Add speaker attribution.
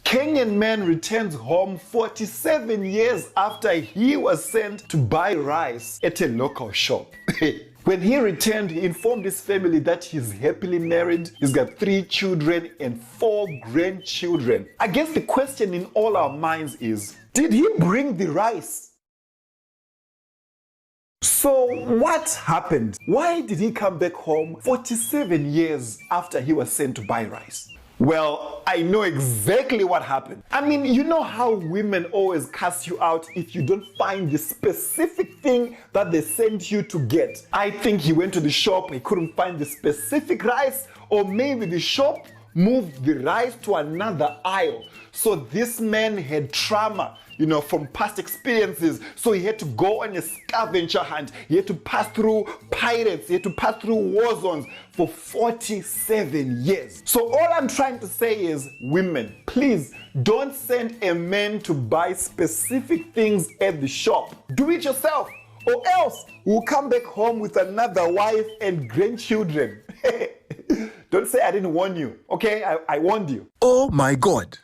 Speaker 1: Kenyan man returns home 47 years after he was sent to buy rice at a local shop. When he returned, he informed his family that he's happily married, he's got 3 children and 4 grandchildren. I guess the question in all our minds is, did he bring the rice? So what happened? Why did he come back home 47 years after he was sent to buy rice? Well, I know exactly what happened. I mean, you know how women always cast you out if you don't find the specific thing that they sent you to get. I think he went to the shop, he couldn't find the specific rice, or maybe the shop moved the rice to another aisle. So this man had trauma, from past experiences. So he had to go on a scavenger hunt. He had to pass through pirates. He had to pass through war zones for 47 years. So all I'm trying to say is, women, please don't send a man to buy specific things at the shop. Do it yourself, or else we'll come back home with another wife and grandchildren. Don't say I didn't warn you, okay? I warned you.
Speaker 2: Oh my God.